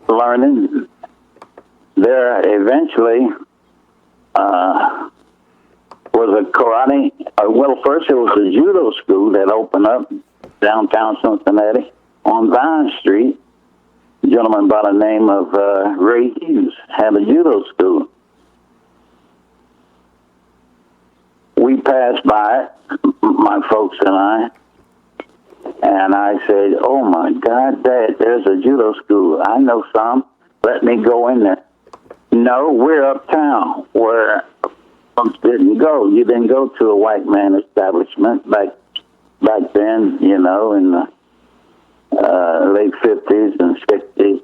learning. There eventually was a karate. Well, first it was a judo school that opened up downtown Cincinnati on Vine Street. A gentleman by the name of Ray Hughes had a judo school. We passed by it, my folks and I said, "Oh my God, Dad, there's a judo school. I know some. Let me go in there." No, we're uptown where folks didn't go. You didn't go to a white man establishment back then, you know, in the late 50s and 60s.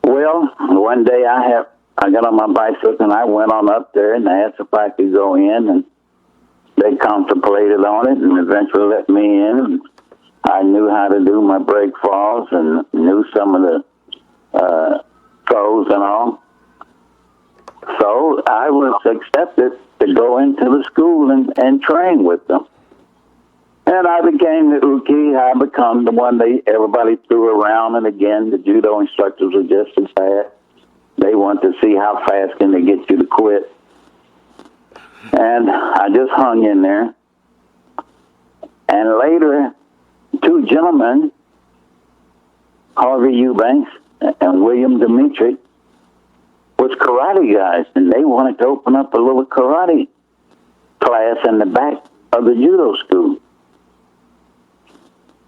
Well, one day I got on my bicycle and I went on up there and asked if I could go in, and they contemplated on it and eventually let me in. And I knew how to do my break falls and knew some of the throws and all. So I was accepted to go into the school and train with them. And I became the uke. I become the one everybody threw around. And again, the judo instructors were just as bad. They want to see how fast can they get you to quit. And I just hung in there. And later, two gentlemen, Harvey Eubanks and William Dimitri, was karate guys, and they wanted to open up a little karate class in the back of the judo school.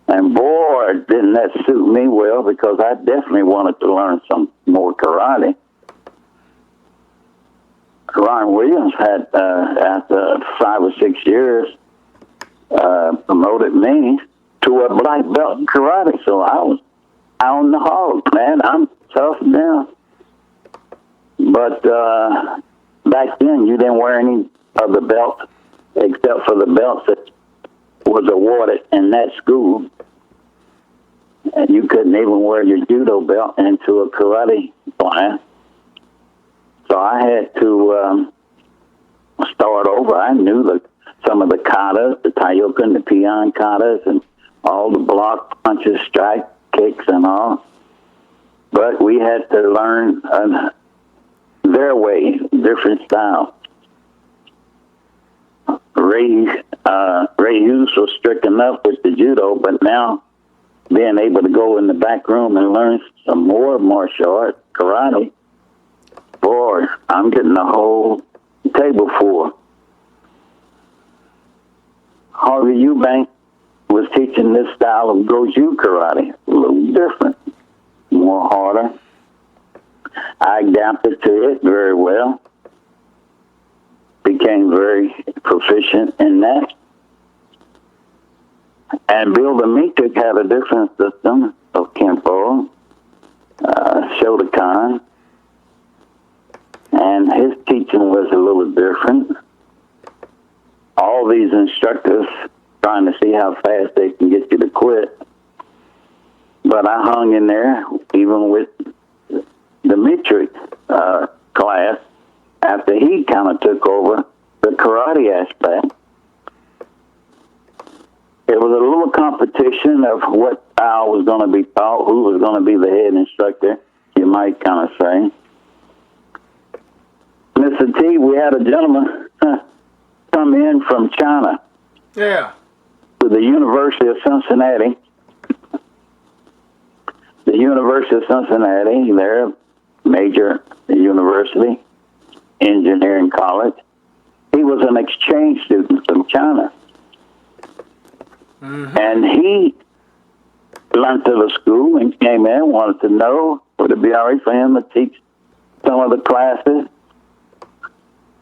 And boy, didn't that suit me well, because I definitely wanted to learn some more karate. Ron Williams had, after 5 or 6 years, promoted me to a black belt in karate. So I was out on the hog, man. I'm tough now. But back then, you didn't wear any of the belts except for the belts that was awarded in that school. And you couldn't even wear your judo belt into a karate class. So I had to start over. I knew some of the katas, the taioken, the peon katas, and all the block punches, strike kicks, and all. But we had to learn their way, different style. Ray Hughes was strict enough with the judo, but now being able to go in the back room and learn some more martial art, karate, boy, I'm getting the whole table full. Harvey Eubank was teaching this style of Goju karate, a little different, more harder. I adapted to it very well, became very proficient in that. And Bill Dimitrick had a different system of Kempo, Shotokan, and his teaching was a little different. All these instructors trying to see how fast they can get you to quit. But I hung in there, even with Dimitrick class, after he kind of took over the karate aspect. It was a little competition of what style was going to be taught, who was going to be the head instructor, you might kind of say. Mr. T, we had a gentleman come in from China. Yeah. To the University of Cincinnati. The University of Cincinnati, their major university, engineering college. He was an exchange student from China. Mm-hmm. And he learned to the school and came in, wanted to know, would it be all right for him to teach some of the classes?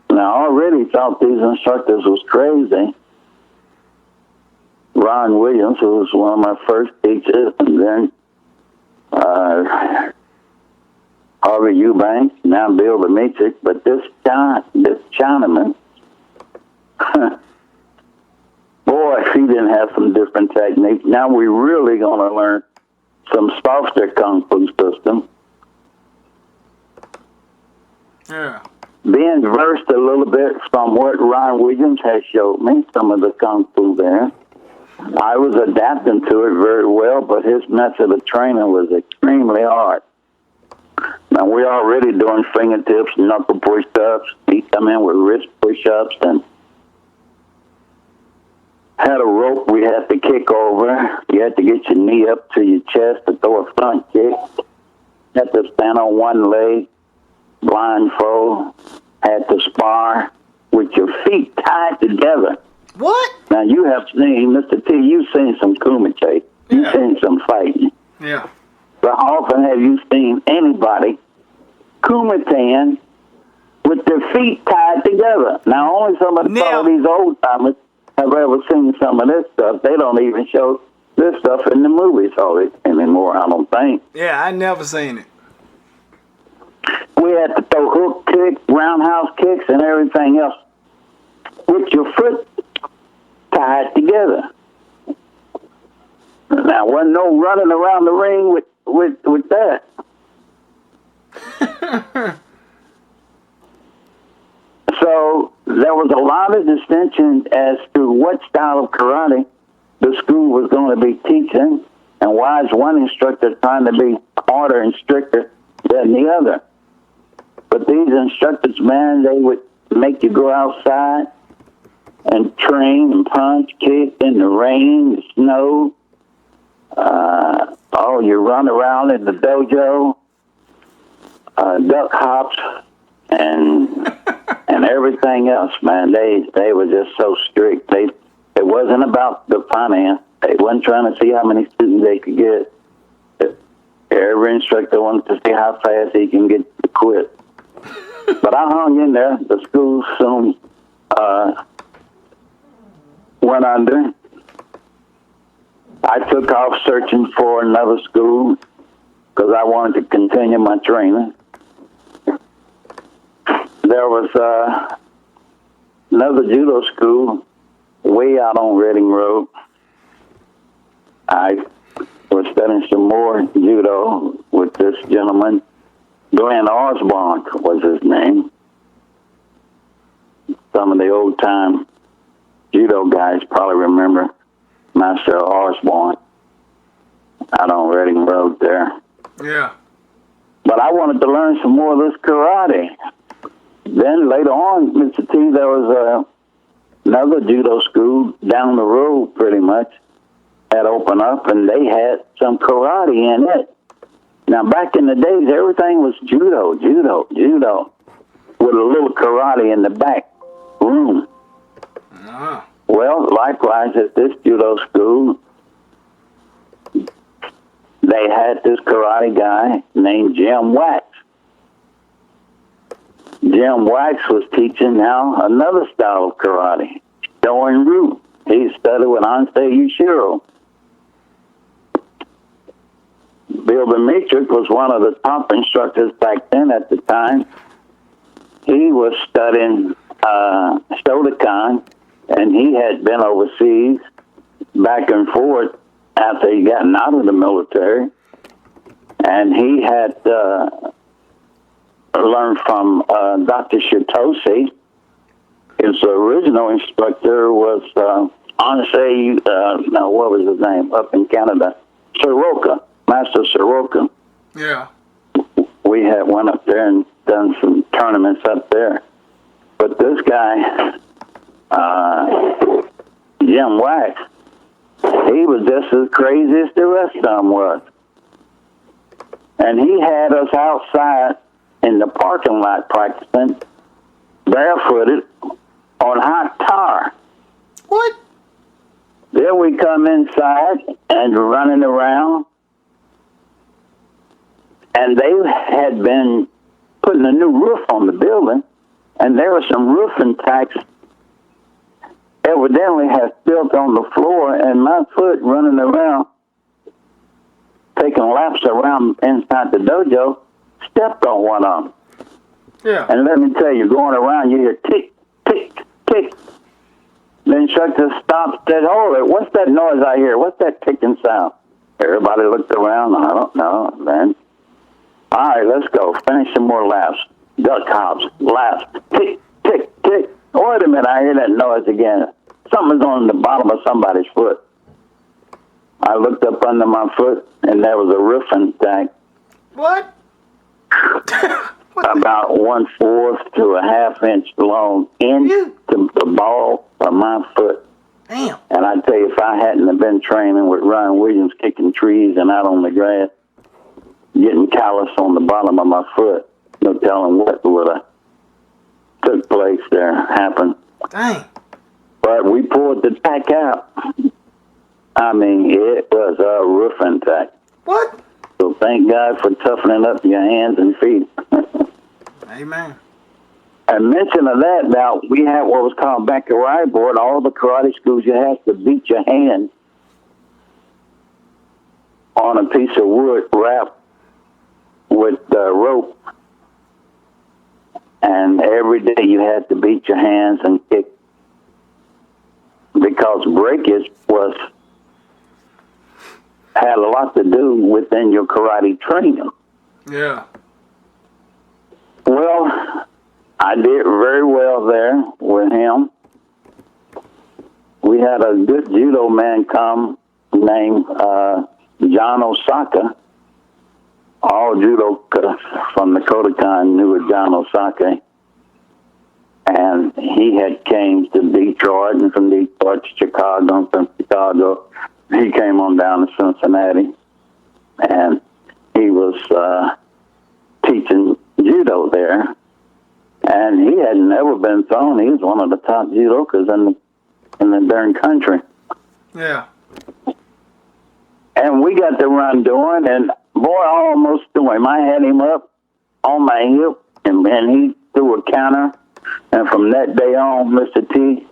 Now, I already thought these instructors was crazy. Ron Williams, who was one of my first teachers, and then Harvey Eubanks, now Bill Dimitrick, but this Chinaman, boy, he didn't have some different techniques. Now we're really going to learn some softer Kung Fu system. Yeah. Being versed a little bit from what Ron Williams has showed me, some of the Kung Fu there, I was adapting to it very well, but his method of training was extremely hard. Now, we're already doing fingertips, knuckle push-ups. He come in with wrist push-ups and had a rope we had to kick over. You had to get your knee up to your chest to throw a front kick. Had to stand on one leg, blindfold. Had to spar with your feet tied together. What? Now, you have seen, Mr. T, you've seen some kumite. You've seen some fighting. Yeah. But how often have you seen anybody kumiteing with their feet tied together? Now, only some of these old-timers have ever seen some of this stuff. They don't even show this stuff in the movies anymore, I don't think. Yeah, I never seen it. We had to throw hook kicks, roundhouse kicks, and everything else with your foot tied together. Now, wasn't no running around the ring with that. So there was a lot of distinction as to what style of karate the school was going to be teaching, and why is one instructor trying to be harder and stricter than the other. But these instructors, man, they would make you go outside and train and punch, kick in the rain, the snow. You run around in the dojo, duck hops, and everything else, man. They were just so strict. It wasn't about the finance. They wasn't trying to see how many students they could get. Every instructor wanted to see how fast he can get to quit. But I hung in there. The school soon went under. I took off searching for another school because I wanted to continue my training. There was another judo school way out on Reading Road. I was studying some more judo with this gentleman. Glenn Osborne was his name. Some of the old-time judo guys probably remember Master Osborne out on Reading Road there. Yeah. But I wanted to learn some more of this karate. Then later on, Mr. T, there was another judo school down the road pretty much had opened up, and they had some karate in it. Now, back in the days, everything was judo, with a little karate in the back room. Ah. Well, likewise, at this judo school, they had this karate guy named Jim Wax. Jim Wax was teaching now another style of karate, Shorin Ryu. He studied with Ansei Yushiro. Bill Dimitrick was one of the top instructors back then at the time. He was studying Shotokan, and he had been overseas back and forth after he gotten out of the military. And he had learned from Dr. Shitoshi. His original instructor was Ansei, what was his name, up in Canada? Soroka, Master Soroka. Yeah. We had went up there and done some tournaments up there. But this guy, Jim Wax, he was just as crazy as the rest of them was. And he had us outside in the parking lot practicing, barefooted, on hot tar. What? Then we come inside and running around. And they had been putting a new roof on the building, and there were some roofing tacks evidently had built on the floor, and my foot running around, taking laps around inside the dojo, stepped on one of them. Yeah. And let me tell you, going around, you hear tick, tick, tick. The instructor stopped, said, hold it, what's that noise I hear? What's that ticking sound? Everybody looked around, I don't know, man. All right, let's go. Finish some more laps. Duck hops, laps, tick, tick, tick. Wait a minute, I hear that noise again. Something's on the bottom of somebody's foot. I looked up under my foot, and there was a roofing tack. What? About 1/4 to a 1/2 inch long into the ball of my foot. Damn. And I tell you, if I hadn't have been training with Ryan Williams, kicking trees and out on the grass, getting callus on the bottom of my foot, no telling what would have took place there, happened. Dang. But we pulled the tack out. I mean, it was a roofing tack. What? So thank God for toughening up your hands and feet. Amen. And mention of that, now, we had what was called back karate board. All the karate schools, you have to beat your hand on a piece of wood wrapped with rope. And every day you had to beat your hands and kick. Because breakage had a lot to do within your karate training. Yeah. Well, I did very well there with him. We had a good judo man come named John Osaka. All judo from the Kodokan knew John Osaka. And he had came to Detroit, and from Detroit to Chicago, and from Chicago he came on down to Cincinnati. And he was teaching judo there. And he had never been thrown. He was one of the top judokas in the darn country. Yeah. And we got to run doing, and boy, I almost threw him. I had him up on my hip, and he threw a counter. And from that day on, Mr. T,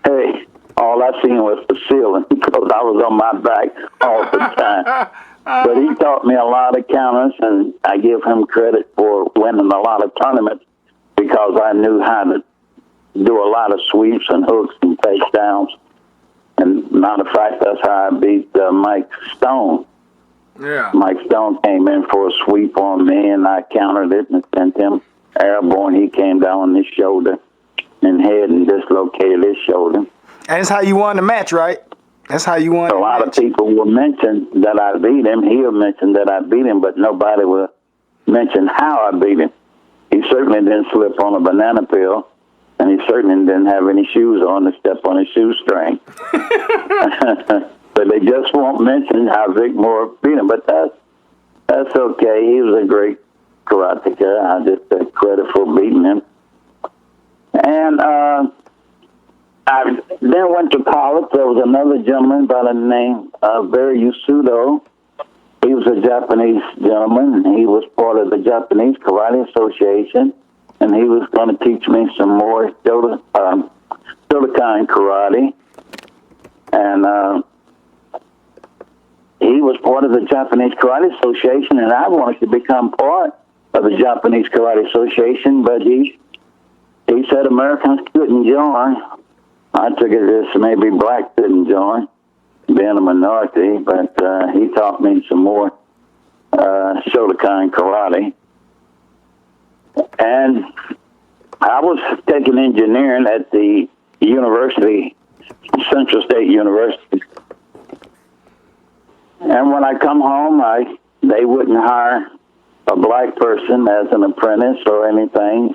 hey, all I seen was the ceiling because I was on my back all the time. But he taught me a lot of counters, and I give him credit for winning a lot of tournaments because I knew how to do a lot of sweeps and hooks and takedowns. And matter of fact, that's how I beat Mike Stone. Yeah. Mike Stone came in for a sweep on me, and I countered it and sent him airborne. He came down on his shoulder and head and dislocated his shoulder. And that's how you won the match, right? That's how you won the match. A lot of people will mention that I beat him. He'll mention that I beat him, but nobody will mention how I beat him. He certainly didn't slip on a banana peel, and he certainly didn't have any shoes on to step on his shoestring. But they just won't mention how Vic Moore beat him. But that's okay. He was a great karateka. I just take credit for beating him. And I then went to college. There was another gentleman by the name of Barry Yusudo. He was a Japanese gentleman. He was part of the Japanese Karate Association, and he was going to teach me some more Shotokan karate. And he was part of the Japanese Karate Association, and I wanted to become part of the Japanese Karate Association, but he said Americans couldn't join. I took it as maybe black couldn't join, being a minority, but he taught me some more Shotokan karate. And I was taking engineering at the university, Central State University. And when I come home, they wouldn't hire a black person as an apprentice or anything.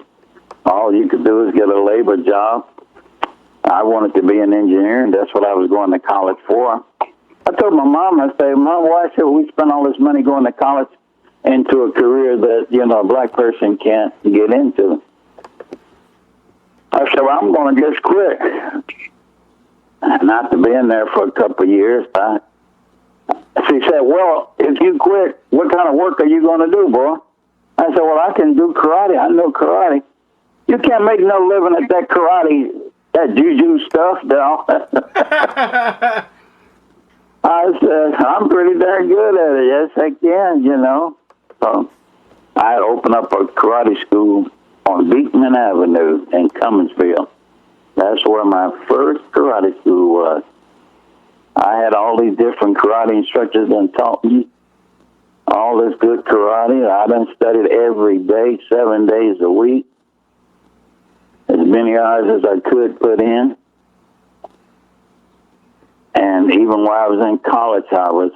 All you could do is get a labor job. I wanted to be an engineer, and that's what I was going to college for. I told my mom, I said, Mom, why should we spend all this money going to college into a career that, a black person can't get into? I said, well, I'm going to just quit. And after being there for a couple of years, she said, well, if you quit, what kind of work are you going to do, boy? I said, well, I can do karate. I know karate. You can't make no living at that karate, that juju stuff, though. I said, I'm pretty darn good at it. Yes, I can, So I had opened up a karate school on Beekman Avenue in Cumminsville. That's where my first karate school was. I had all these different karate instructors that taught me all this good karate. I done studied every day, 7 days a week, as many hours as I could put in. And even while I was in college, I was